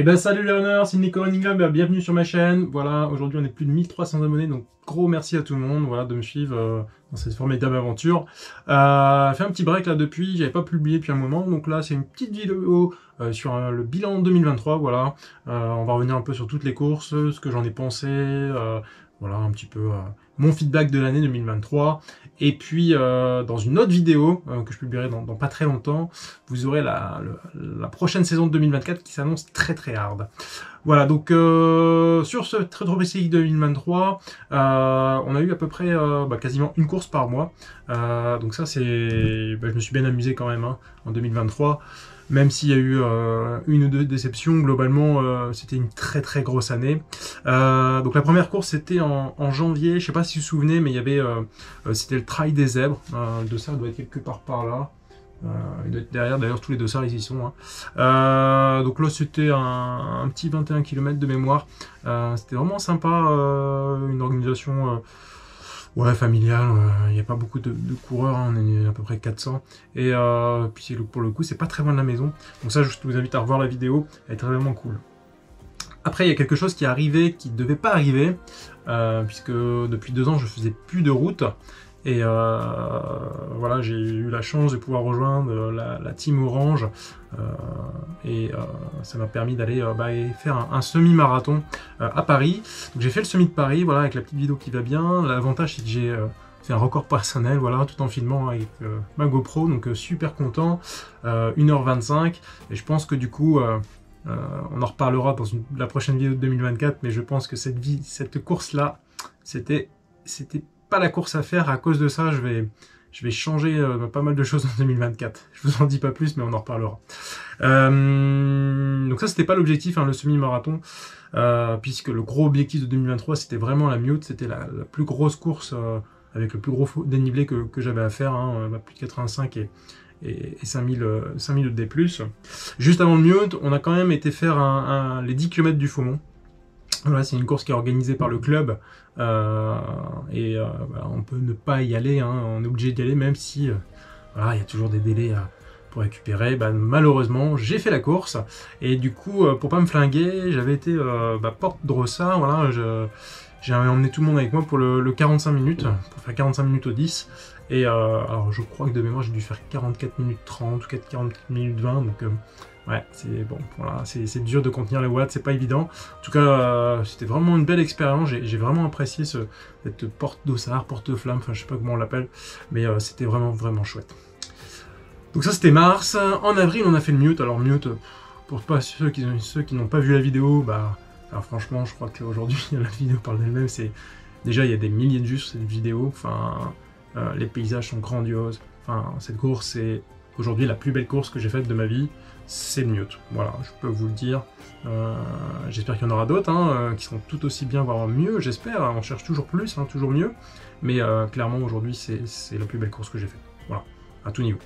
ben salut les runners, c'est Nico Running Club, bienvenue sur ma chaîne. Voilà, aujourd'hui on est plus de 1300 abonnés, donc gros merci à tout le monde voilà, de me suivre dans cette formidable aventure. Fait un petit break là depuis, j'avais pas publié depuis un moment, donc là c'est une petite vidéo sur le bilan 2023, voilà. On va revenir un peu sur toutes les courses, ce que j'en ai pensé, voilà un petit peu mon feedback de l'année 2023. Et puis dans une autre vidéo que je publierai dans pas très longtemps, vous aurez la prochaine saison de 2024 qui s'annonce très très hard. Voilà, donc sur ce Rétro Cycling 2023, on a eu à peu près quasiment une course par mois. Donc ça c'est, je me suis bien amusé quand même hein, en 2023. Même s'il y a eu une ou deux déceptions, globalement c'était une très très grosse année. Donc la première course c'était en janvier, je sais pas si vous vous souvenez, mais il y avait c'était le Trail des Zèbres. Le dossard doit être quelque part par là. Il doit être derrière, d'ailleurs tous les dossards ils y sont. Hein. Donc là c'était un petit 21 km de mémoire. C'était vraiment sympa, une organisation ouais, familiale, il n'y a pas beaucoup de coureurs, hein, on est à peu près 400. Et puis pour le coup c'est pas très loin de la maison. Donc ça je vous invite à revoir la vidéo, elle est vraiment cool. Après il y a quelque chose qui est arrivé, qui ne devait pas arriver, puisque depuis 2 ans je faisais plus de route. Et voilà, j'ai eu la chance de pouvoir rejoindre la team Orange ça m'a permis d'aller faire un semi-marathon à Paris. Donc j'ai fait le semi de Paris, voilà, avec la petite vidéo qui va bien. L'avantage c'est que j'ai fait un record personnel, voilà, tout en filmant avec ma GoPro, donc super content. 1h25, et je pense que du coup on en reparlera dans la prochaine vidéo de 2024, mais je pense que cette course-là, c'était pas la course à faire. À cause de ça, je vais changer pas mal de choses en 2024. Je vous en dis pas plus, mais on en reparlera. Donc ça, c'était pas l'objectif, hein, le semi-marathon, puisque le gros objectif de 2023, c'était vraiment la Mute. C'était la plus grosse course avec le plus gros dénivelé que j'avais à faire, hein, plus de 85 et 5000 de D+. Juste avant le Mute, on a quand même été faire les 10 km du Faumont. Voilà, c'est une course qui est organisée par le club on peut ne pas y aller, hein, on est obligé d'y aller même si voilà, il y a toujours des délais pour récupérer. Malheureusement j'ai fait la course et du coup pour pas me flinguer j'avais été porte Drossard, voilà, j'ai emmené tout le monde avec moi pour le 45 minutes, pour faire 45 minutes au 10 et alors je crois que de mémoire j'ai dû faire 44 minutes 30 ou 44 minutes 20, donc ouais, c'est bon, voilà, c'est dur de contenir les watts, c'est pas évident. En tout cas, c'était vraiment une belle expérience, j'ai vraiment apprécié cette porte Dossard, porte-flamme, enfin je sais pas comment on l'appelle, mais c'était vraiment vraiment chouette. Donc ça c'était mars. En avril on a fait le Mute. Alors Mute, pour pas ceux qui n'ont pas vu la vidéo, enfin, franchement je crois qu'aujourd'hui la vidéo parle d'elle-même, déjà il y a des milliers de vues sur cette vidéo, enfin les paysages sont grandioses, enfin cette course c'est aujourd'hui la plus belle course que j'ai faite de ma vie, c'est le Mute, voilà, je peux vous le dire. J'espère qu'il y en aura d'autres hein, qui seront tout aussi bien, voire mieux, j'espère, on cherche toujours plus, hein, toujours mieux, mais clairement aujourd'hui c'est la plus belle course que j'ai faite, voilà, à tout niveau.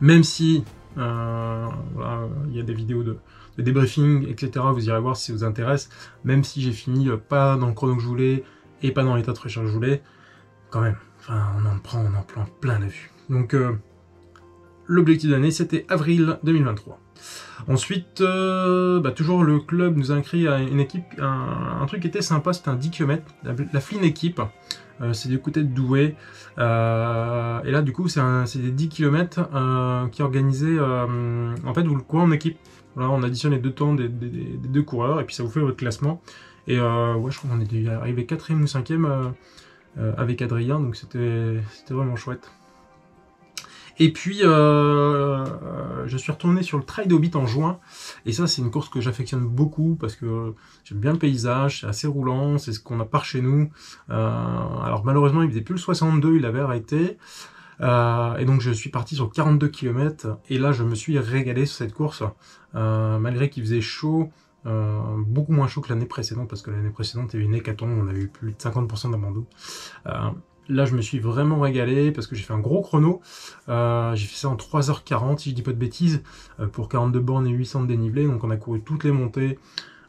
Même si voilà, il y a des vidéos de débriefing, etc., vous irez voir si ça vous intéresse, même si j'ai fini pas dans le chrono que je voulais, et pas dans l'état de fraîcheur que je voulais, quand même, enfin, on en prend plein la vue. Donc l'objectif de l'année c'était avril 2023. Ensuite, toujours le club nous a inscrit à une équipe, un truc qui était sympa, c'était un 10 km, la Flynn équipe, c'est du côté de Douai, et là du coup c'est des 10 km qui est organisé, en fait vous le courez en équipe, voilà, on additionne les deux temps des deux coureurs, et puis ça vous fait votre classement, et ouais, je crois qu'on est arrivé 4e ou 5e avec Adrien, donc c'était vraiment chouette. Et puis je suis retourné sur le Trail d'Hobbit en juin, et ça c'est une course que j'affectionne beaucoup parce que j'aime bien le paysage, c'est assez roulant, c'est ce qu'on a par chez nous. Alors malheureusement il faisait plus le 62, il avait arrêté, et donc je suis parti sur 42 km, et là je me suis régalé sur cette course, malgré qu'il faisait chaud, beaucoup moins chaud que l'année précédente, parce que l'année précédente il y avait une hécatombe, on avait eu plus de 50% d'abandon. Là, je me suis vraiment régalé parce que j'ai fait un gros chrono. J'ai fait ça en 3h40, si je dis pas de bêtises, pour 42 bornes et 800 de dénivelé. Donc, on a couru toutes les montées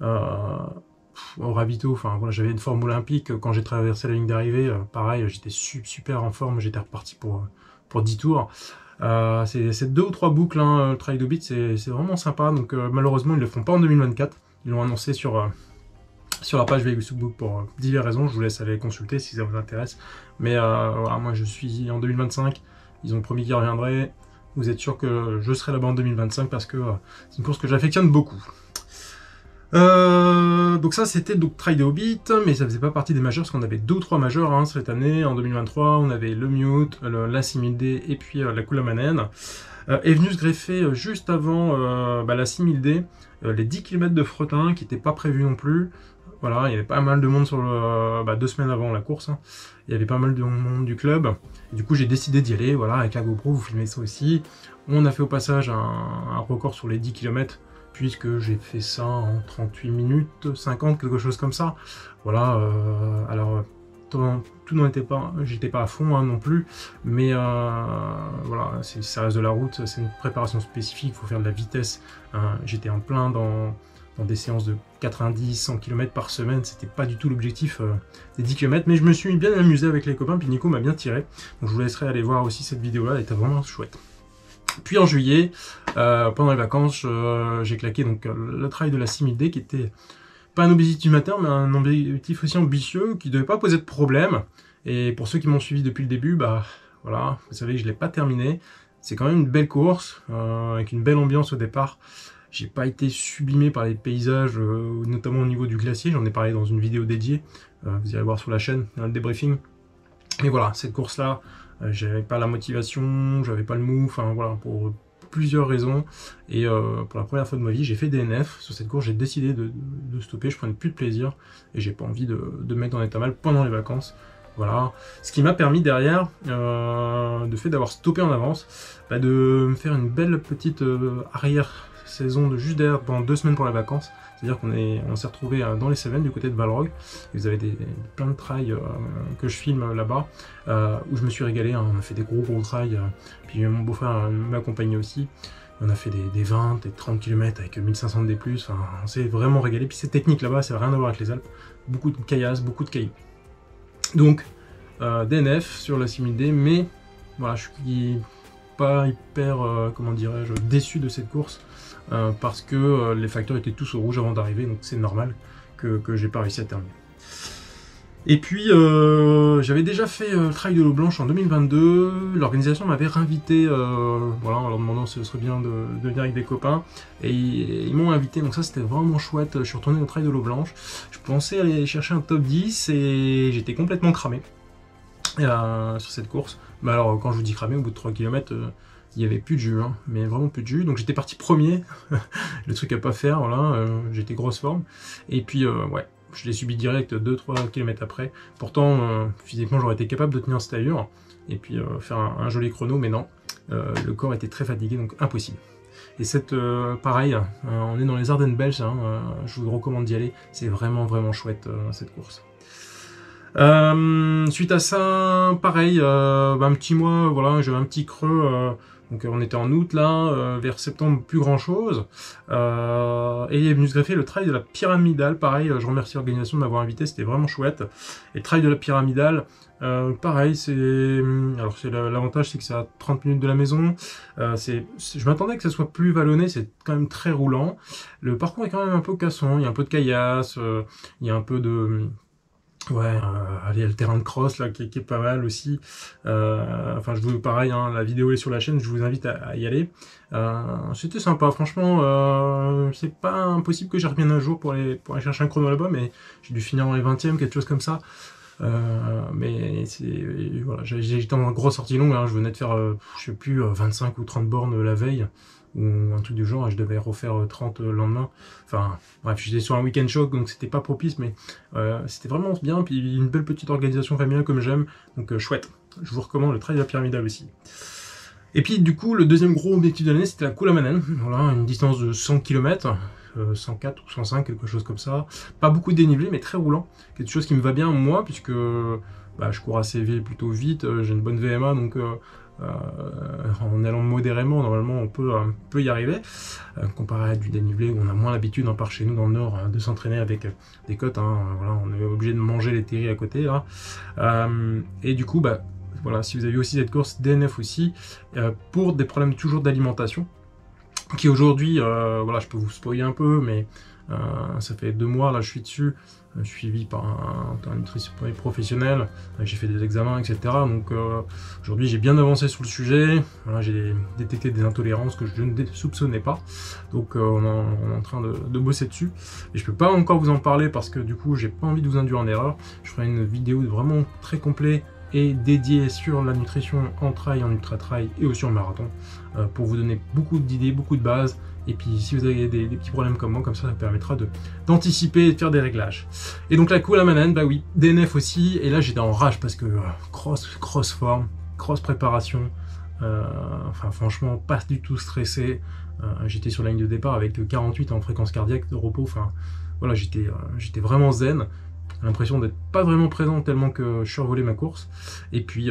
au ravito. Enfin, voilà, j'avais une forme olympique quand j'ai traversé la ligne d'arrivée. Pareil, j'étais super en forme. J'étais reparti pour pour 10 tours. C'est 2 ou 3 boucles, hein, le trail d'Hobbit, c'est vraiment sympa. Donc malheureusement, ils ne le font pas en 2024. Ils l'ont annoncé sur la page Vegas Book pour diverses raisons. Je vous laisse aller consulter si ça vous intéresse. Mais voilà, moi je suis en 2025. Ils ont promis qu'ils reviendraient. Vous êtes sûr que je serai là-bas en 2025 parce que c'est une course que j'affectionne beaucoup. Donc ça c'était donc Trail de Hobbit, mais ça faisait pas partie des majeurs parce qu'on avait 2 ou 3 majeurs hein, cette année. En 2023 on avait le Mute, la 6000D et puis la Kulamanen. Est venu se greffer juste avant la 6000D, les 10 km de Fretin qui n'étaient pas prévus non plus. Voilà, il y avait pas mal de monde sur le 2 semaines avant la course. Hein. Il y avait pas mal de monde du club. Et du coup, j'ai décidé d'y aller. Voilà, avec la GoPro, vous filmez ça aussi. On a fait au passage un record sur les 10 km, puisque j'ai fait ça en 38 minutes 50, quelque chose comme ça. Voilà, alors tout n'en était pas, j'étais pas à fond hein, non plus, mais voilà, ça reste de la route, c'est une préparation spécifique, il faut faire de la vitesse. Hein. J'étais en plein dans des séances de 90-100 km par semaine, c'était pas du tout l'objectif des 10 km, mais je me suis bien amusé avec les copains, puis Nico m'a bien tiré, donc je vous laisserai aller voir aussi cette vidéo-là, elle était vraiment chouette. Puis en juillet, pendant les vacances, j'ai claqué donc, le trail de la 6000D qui était pas un objectif amateur, mais un objectif aussi ambitieux qui ne devait pas poser de problème. Et pour ceux qui m'ont suivi depuis le début, bah voilà, vous savez que je ne l'ai pas terminé. C'est quand même une belle course, avec une belle ambiance au départ. J'ai pas été sublimé par les paysages, notamment au niveau du glacier. J'en ai parlé dans une vidéo dédiée. Vous irez voir sur la chaîne, dans le débriefing. Mais voilà, cette course-là, j'avais pas la motivation, j'avais pas le mou, enfin voilà, pour plusieurs raisons. Et pour la première fois de ma vie, j'ai fait DNF. Sur cette course, j'ai décidé de stopper, je prenais plus de plaisir. Et j'ai pas envie de me mettre en état mal pendant les vacances. Voilà, ce qui m'a permis derrière, de fait d'avoir stoppé en avance, de me faire une belle petite arrière-saison de juste derrière pendant 2 semaines pour les vacances. C'est-à-dire qu'on s'est retrouvé dans les Cévennes du côté de Balrog. Vous avez plein de trails que je filme là-bas, où je me suis régalé. Hein. On a fait des gros trails, puis mon beau-frère m'accompagnait aussi. On a fait des 20, des 30 km avec 1500 D+, enfin, on s'est vraiment régalé. Puis c'est technique là-bas, ça n'a rien à voir avec les Alpes. Beaucoup de caillasses, beaucoup de cailloux. Donc, DNF sur la 6000D, mais voilà, je suis pas hyper, comment dirais-je, déçu de cette course, parce que les facteurs étaient tous au rouge avant d'arriver, donc c'est normal que j'ai pas réussi à terminer. Et puis, j'avais déjà fait le Trail de l'eau blanche en 2022, l'organisation m'avait réinvité, voilà, en leur demandant si ce serait bien de venir avec des copains, et ils m'ont invité, donc ça c'était vraiment chouette. Je suis retourné au Trail de l'eau blanche, je pensais aller chercher un top 10, et j'étais complètement cramé sur cette course. Mais alors, quand je vous dis cramé, au bout de 3 km, il n'y avait plus de jus, hein, mais vraiment plus de jus, donc j'étais parti premier, le truc à pas faire, voilà, j'étais grosse forme, et puis, ouais. Je l'ai subi direct 2-3 km après. Pourtant, physiquement, j'aurais été capable de tenir cette allure et puis faire un joli chrono, mais non. Le corps était très fatigué, donc impossible. Et pareil, on est dans les Ardennes belges, hein, je vous recommande d'y aller. C'est vraiment, vraiment chouette, cette course. Suite à ça, pareil, un petit mois, voilà, j'avais un petit creux. Donc on était en août là, vers septembre plus grand chose, et il est venu se greffer le trail de la Pyramidale, pareil, je remercie l'organisation de m'avoir invité, c'était vraiment chouette. Et le trail de la Pyramidale, pareil, l'avantage c'est que c'est à 30 minutes de la maison, je m'attendais que ça soit plus vallonné, c'est quand même très roulant, le parcours est quand même un peu cassant, il y a un peu de caillasse, il y a un peu de... Ouais, il y a le terrain de cross là qui est pas mal aussi. Enfin, pareil, hein, la vidéo est sur la chaîne, je vous invite à y aller. C'était sympa, franchement. C'est pas impossible que j'y revienne un jour pour aller chercher un chrono là-bas, mais j'ai dû finir dans les 20e, quelque chose comme ça. Mais voilà, j'étais en grosse sortie longue, hein, je venais de faire, je sais plus, 25 ou 30 bornes la veille, ou un truc du genre, et je devais refaire 30 le lendemain. Enfin, bref, j'étais sur un week-end choc, donc c'était pas propice, mais c'était vraiment bien, puis une belle petite organisation familiale comme j'aime, donc chouette. Je vous recommande le Trail de la Pyramidale aussi. Et puis du coup, le deuxième gros objectif de l'année, c'était la Kulamanen, voilà, une distance de 100 km, 104 ou 105, quelque chose comme ça. Pas beaucoup de dénivelé, mais très roulant. Quelque chose qui me va bien, moi, puisque je cours assez plutôt vite, j'ai une bonne VMA, donc en allant modérément, normalement, on peut y arriver. Comparé à du dénivelé, où on a moins l'habitude, hein, par chez nous dans le Nord, de s'entraîner avec des côtes. Hein, voilà, on est obligé de manger les terris à côté. Là. Et du coup, voilà, si vous avez vu aussi cette course, DNF aussi, pour des problèmes toujours d'alimentation, qui aujourd'hui, voilà, je peux vous spoiler un peu, mais ça fait 2 mois, là je suis dessus, je suis suivi par un nutritionniste professionnel, j'ai fait des examens, etc. Donc aujourd'hui j'ai bien avancé sur le sujet, voilà, j'ai détecté des intolérances que je ne soupçonnais pas, donc on est en train de bosser dessus, et je peux pas encore vous en parler parce que du coup j'ai pas envie de vous induire en erreur. Je ferai une vidéo vraiment très complète et dédiée sur la nutrition en trail, en ultra trail et aussi en marathon, pour vous donner beaucoup d'idées, beaucoup de bases. Et puis si vous avez des petits problèmes comme moi, comme ça permettra d'anticiper et de faire des réglages. Et donc la Kool Mann, bah oui, DNF aussi, et là j'étais en rage parce que cross forme, cross préparation, enfin franchement pas du tout stressé, j'étais sur la ligne de départ avec 48 en fréquence cardiaque de repos, enfin voilà, j'étais vraiment zen. L'impression d'être pas vraiment présent tellement que je survolais ma course, et puis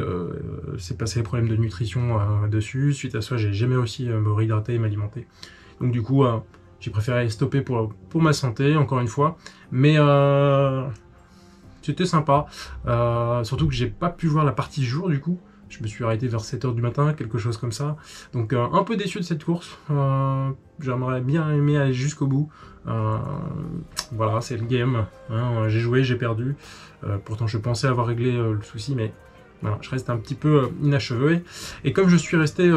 c'est passé les problèmes de nutrition dessus. Suite à ça, j'ai jamais aussi me réhydrater et m'alimenter, donc du coup j'ai préféré stopper pour ma santé encore une fois, mais c'était sympa, surtout que j'ai pas pu voir la partie jour. Du coup je me suis arrêté vers 7 h du matin, quelque chose comme ça, donc un peu déçu de cette course. J'aimerais bien aimer aller jusqu'au bout. Voilà, c'est le game, hein, j'ai joué, j'ai perdu, pourtant je pensais avoir réglé le souci, mais voilà, je reste un petit peu inachevé. Et comme je suis resté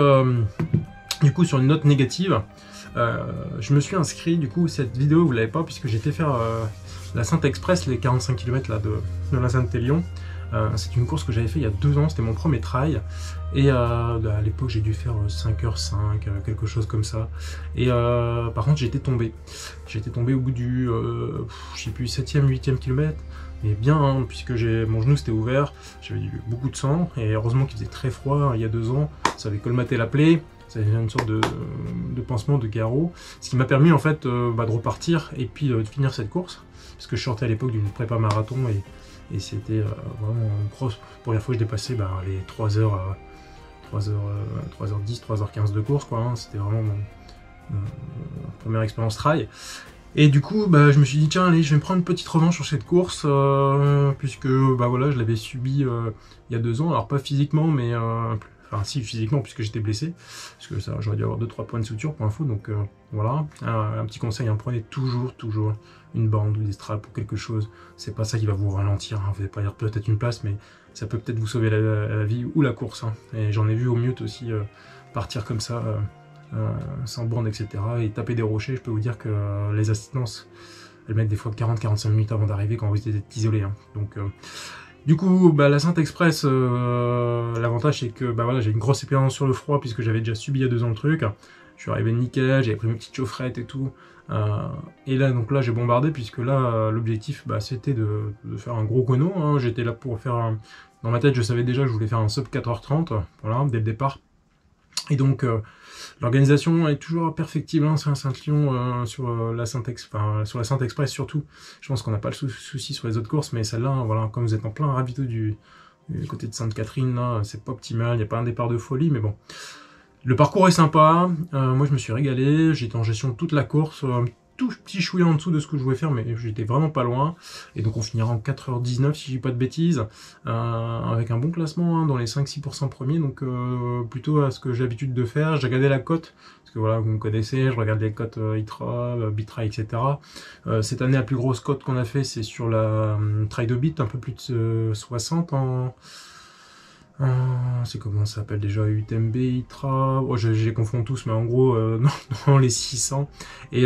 du coup sur une note négative, je me suis inscrit, du coup cette vidéo vous l'avez pas puisque j'ai été faire la Sainte Express, les 45 km là, de la Sainte-Élion. C'est une course que j'avais fait il y a 2 ans, c'était mon premier trail, et à l'époque j'ai dû faire 5h05, quelque chose comme ça, et par contre j'ai été tombé au bout du, je sais plus, 7e, 8e kilomètre, mais bien, hein, puisque mon genou s'était ouvert, j'avais eu beaucoup de sang, et heureusement qu'il faisait très froid il y a 2 ans, ça avait colmaté la plaie, ça avait une sorte de pansement de garrot, ce qui m'a permis en fait de repartir et puis de finir cette course, parce que je sortais à l'époque d'une prépa marathon, et c'était vraiment une grosse première fois que je dépassais les 3h10, 3h15 de course, quoi, hein. C'était vraiment mon première expérience trail. Et du coup, je me suis dit, tiens, allez, je vais me prendre une petite revanche sur cette course, puisque voilà, je l'avais subi il y a 2 ans, alors pas physiquement, mais enfin si, physiquement, puisque j'étais blessé, parce que ça, j'aurais dû avoir 2-3 points de suture pour info, donc voilà. Un petit conseil, hein, prenez toujours une bande ou des straps pour quelque chose, c'est pas ça qui va vous ralentir, hein. Vous n'allez pas dire peut-être une place, mais ça peut peut-être vous sauver la vie ou la course, hein. Et j'en ai vu au mieux aussi partir comme ça, sans bande, etc., et taper des rochers. Je peux vous dire que les assistances, elles mettent des fois 40-45 minutes avant d'arriver quand vous êtes isolé, hein. Donc du coup, la Sainte Express, l'avantage c'est que voilà, j'ai une grosse expérience sur le froid puisque j'avais déjà subi il y a 2 ans le truc. Je suis arrivé nickel, j'avais pris mes petites chaufferettes et tout. Et là, donc là, j'ai bombardé puisque là, l'objectif, c'était de faire un gros chrono, hein. J'étais là pour faire dans ma tête, je savais déjà que je voulais faire un sub 4h30, voilà, dès le départ. Et donc, l'organisation est toujours perfectible, hein, sur la Saint-Lyon, sur la Sainte Express surtout. Je pense qu'on n'a pas le souci sur les autres courses, mais celle-là, hein, voilà, comme vous êtes en plein ravito du côté de Sainte-Catherine, là, c'est pas optimal, il n'y a pas un départ de folie, mais bon. Le parcours est sympa, moi je me suis régalé, j'étais en gestion de toute la course, tout petit chouïa en dessous de ce que je voulais faire, mais j'étais vraiment pas loin. Et donc on finira en 4h19 si je dis pas de bêtises, avec un bon classement, hein, dans les 5-6% premiers, donc plutôt à ce que j'ai l'habitude de faire. J'ai regardé la cote, parce que voilà, vous me connaissez, je regarde les cotes ITRA, Bitra, etc. Cette année, la plus grosse cote qu'on a fait, c'est sur la Trail de Bit, un peu plus de 60 en... c'est comment ça s'appelle déjà, UTMB, ITRA, oh, je les confonds tous, mais en gros dans les 600, et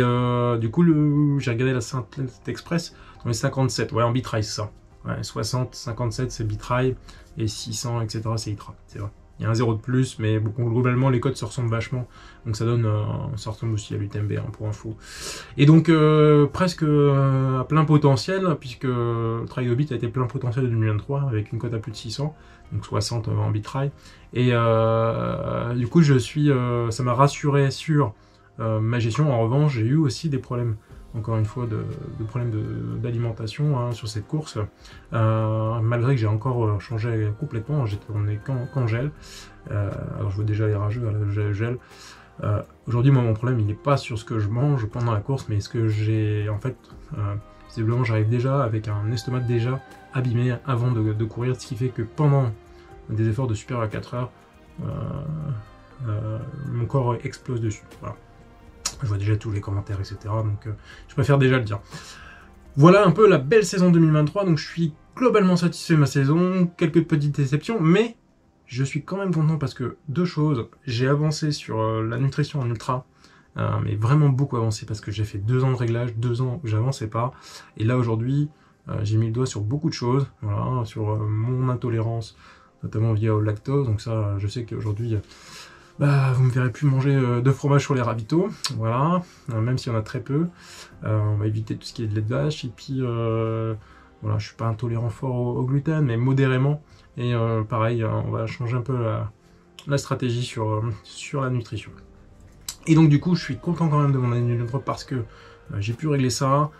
du coup j'ai regardé la Sainte Express dans les 57, ouais, en Bitrail c'est ça, ouais, 60, 57 c'est Bitrail, et 600 etc c'est ITRA, c'est vrai. Il y a un 0 de plus, mais bon, globalement les codes se ressemblent vachement, donc ça donne, ça ressemble aussi à l'UTMB, hein, pour info. Et donc presque à plein potentiel, puisque le Trail de Bit a été plein potentiel de 2023, avec une cote à plus de 600, donc 60 en Bitrail. Et du coup ça m'a rassuré sur ma gestion. En revanche, j'ai eu aussi des problèmes, encore une fois, de problèmes d'alimentation, hein, sur cette course, malgré que j'ai encore changé complètement, j'étais tourné qu'en gel, alors je vois déjà les rageux, le gel. Aujourd'hui, moi, mon problème, il n'est pas sur ce que je mange pendant la course, mais ce que j'ai, en fait, visiblement, j'arrive déjà avec un estomac déjà abîmé avant de courir, ce qui fait que pendant des efforts de supérieur à 4 heures, mon corps explose dessus. Voilà. Je vois déjà tous les commentaires, etc. Donc je préfère déjà le dire. Voilà un peu la belle saison 2023, donc je suis globalement satisfait de ma saison, quelques petites déceptions, mais je suis quand même content parce que deux choses, j'ai avancé sur la nutrition en ultra, mais vraiment beaucoup avancé parce que j'ai fait 2 ans de réglage, 2 ans où j'avançais pas, et là aujourd'hui j'ai mis le doigt sur beaucoup de choses, voilà, sur mon intolérance, notamment via au lactose, donc ça je sais qu'aujourd'hui vous me verrez plus manger de fromage sur les ravitaux, voilà, même s'il y en a très peu. On va éviter tout ce qui est de lait de vache, et puis voilà, je suis pas intolérant fort au gluten, mais modérément, et pareil, on va changer un peu la stratégie sur la nutrition. Et donc du coup, je suis content quand même de mon année libre parce que j'ai pu régler ça,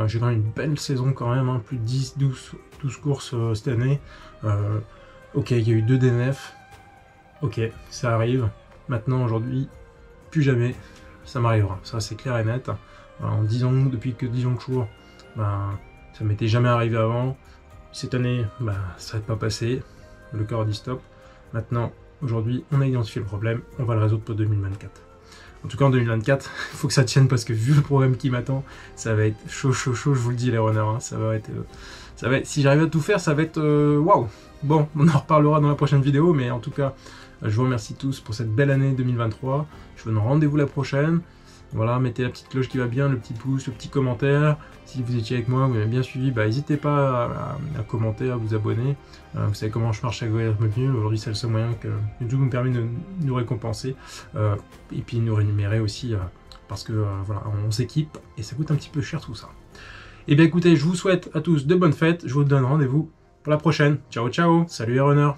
j'ai quand même une belle saison quand même, hein, plus de 12 courses cette année. Ok, il y a eu 2 DNF, ok, ça arrive. Maintenant, aujourd'hui, plus jamais, ça m'arrivera. Ça, c'est clair et net. En 10 ans, depuis que 10 ans que je cours, ça m'était jamais arrivé avant. Cette année, ça n'est pas passé. Le corps a dit stop. Maintenant, aujourd'hui, on a identifié le problème. On va le résoudre pour 2024. En tout cas, en 2024, il faut que ça tienne parce que vu le programme qui m'attend, ça va être chaud, chaud, chaud. Je vous le dis, les runners. Hein, ça va être, si j'arrive à tout faire, ça va être waouh. Bon, on en reparlera dans la prochaine vidéo, mais en tout cas, je vous remercie tous pour cette belle année 2023. Je vous donne rendez-vous la prochaine. Voilà, mettez la petite cloche qui va bien, le petit pouce, le petit commentaire. Si vous étiez avec moi, vous m'avez bien suivi, n'hésitez pas à commenter, à vous abonner. Vous savez comment je marche avec Voyage-Menu. Aujourd'hui, c'est le seul moyen que YouTube me permet de nous récompenser. Et puis nous rémunérer aussi, parce que voilà, on s'équipe et ça coûte un petit peu cher tout ça. Et bien écoutez, je vous souhaite à tous de bonnes fêtes. Je vous donne rendez-vous pour la prochaine. Ciao, ciao. Salut les runners.